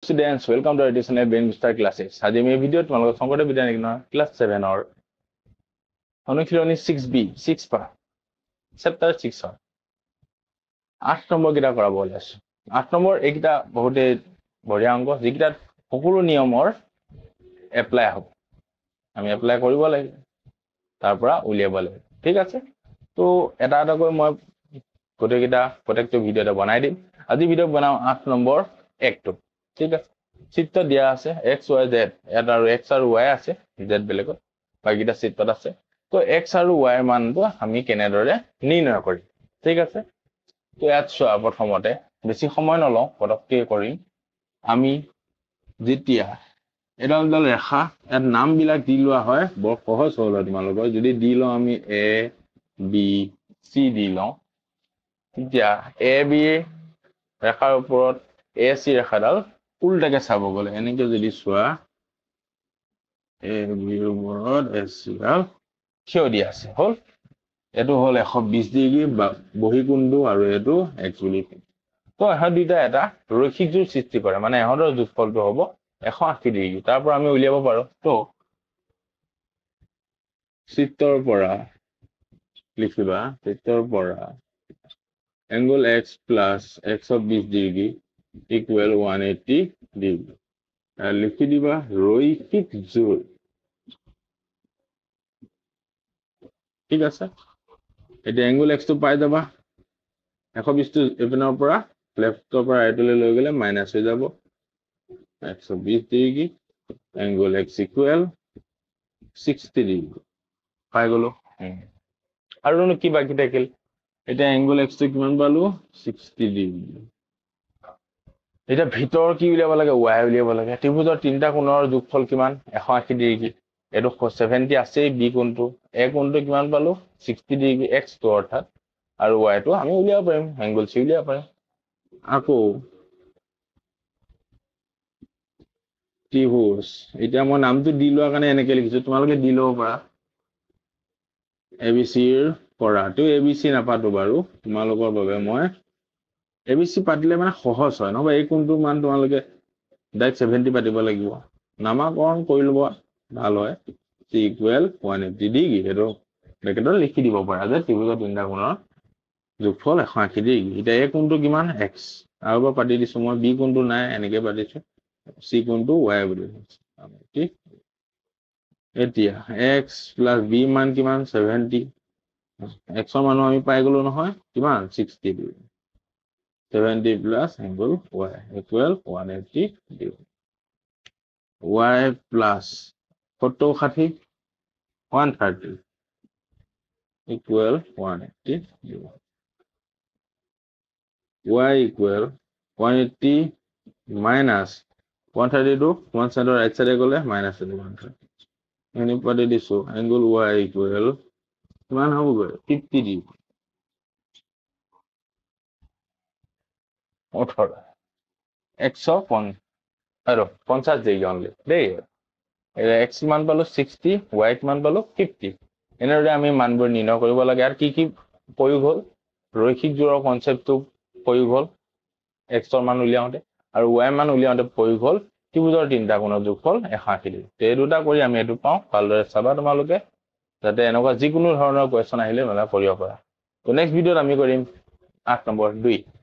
students, welcome to our edition of Brain Booster classes. Today my video tomorrow Sankote Vidyanik class 7 or Onokiloni 6B 6 pa chapter 6 or 8 number kita kora bole asu 8 number ekita bohote boriya anko jikita সকলো নিয়মৰ apply হ'ব আমি apply কৰিব লাগে তাৰ পৰা উলিয়াব লাগে ঠিক আছে তো এটা এটা কৈ মই গোটেইটা প্ৰত্যেকটো ভিডিওতে বনাই দিম আজি ভিডিও বনাও 8 নম্বৰ 1 টো ঠিক আছে চিত্ত দিয়া আছে x y z এটা আৰু x আৰু y আছে z বেলেগত বাকিটা চিত্তত আছে তো x আৰু y ৰ মানটো আমি কেনেদৰে নিৰ্ণয় কৰিম ঠিক আছে তো ইয়াত চোৱা প্ৰথমতে বেছি সময় নলওঁ পটককে কৰিম আমি যেতিয়া এডাল ৰেখা এৰ নাম বিলাক দি লোৱা হয় বৰ সহজ হ'ল তোমালোকৰ যদি দি লওঁ আমি a b c দি লওঁ তেতিয়া a b ৰেখাৰ ওপৰত a c ৰেখাডাল উল্টাকে চাব গলে এনেকে যদি চোৱা a b ৰ ওপৰত a c ডাল থিয় দি আছে হ'ল এটো হ'ল 120 ডিগ্ৰী বহিকোণটো আৰু এটো একচুয়ালি তো এহত দুটা এটা ৰৈখিক জোৰ সৃষ্টি কৰে মানে এহতৰ যোগফলটো হ'ব 180 ডিগ্ৰী তাৰ পৰা আমি উলিয়াব পাৰো তো চিত্ৰৰ পৰা লিখিবা চিত্ৰৰ পৰা angle x plus x of 20 degree equal 180 degree লিখি দিবা ৰৈখিক জোৰ ঠিক আছে এটা angle x টো পাই যাবা 120 টো এপিনৰ পৰা লেফটৰ পৰা ৰাইটলৈ লৈ গলে মাইনাস হৈ যাব 120 degree angle x equal 60 degree পাই গলো আৰু কি বাকি থাকিল এটা angle x টো কিমান পালো 60 ডিগ্ৰী এটা ভিতৰ কি উলিয়াব লাগে y উলিয়াব লাগে ত্ৰিভুজৰ তিনটা কোণৰ যোগফল কিমান 180 ডিগ্ৰী এটো 70 আছে b কোণটো a কোণটো কিমান পালো 60 ডিগ্ৰী x টো অৰ্থাৎ আৰু y টো আমি উলিয়াব পাৰিম angle c উলিয়াব পাৰিম আকৌ ত্ৰিভুজ এটা মই নামটো দি লোৱা কাৰণে এনেকে লিখিছো তোমালোকে দি লব পাৰা abc ৰ পৰা তো abc নাপাতো বাৰু তোমালোকৰ বাবে মই abc পাতিলে মানে সহজ হয় নহবা এই কোণটো মান তোমালোকে ডাইৰেক্ট 70 পাতিব লাগিব নামাকৰণ কৰি লব ভাল হয় c equal 180 ডিগ্ৰী এটো ব্ৰেকেটত লিখি দিব পাৰা যে ত্ৰিভুজৰ তিনটা কোণৰ যোগফল 180 ডিগ্ৰী এটা a কোণটো কিমান x আৰু পাতি দিছো মই b কোণটো নাই এনেকে পাতিছো c কোণটো y বুলি ঠিক এতিয়া x plus b মান কিমান 70 x ৰ মান আমি পাই গলো নহয় কিমান 60 degree 70 plus angle y equal 180 degree y plus 70 130 equal 180 degree y equal 180 minus 130 to one side right side gole minus 130 any পাতি দিছো angle y equal কিমান হ'ব 50 ডিগ্ৰী 18 150 আৰু 50 ডিগ্ৰী only দেই x মান পালো 60 y মান পালো 50 এনেদৰে আমি মানবোৰ নিৰ্ণয় কৰিব লাগে আৰু কি প্ৰয়োগ হ'ল ৰৈখিক জোৰৰ কনসেপ্টটো প্ৰয়োগ হ'ল x ৰ মান উলিয়াওতে আৰু y মান উলিয়াওতে প্ৰয়োগ হ'ল ত্ৰিভুজৰ তিনটা কোণৰ যোগফল 180 ডিগ্ৰী এই দুটা কৰি আমি এটো পাওঁ ভালদৰে চাবা তোমালোকে যাতে এনেকুৱা যিকোনো ধৰণৰ কোৱেশ্চন আহিলে মানে কৰিব পাৰা তো নেক্সট ভিডিওত আমি কৰিম 8 নম্বৰ 2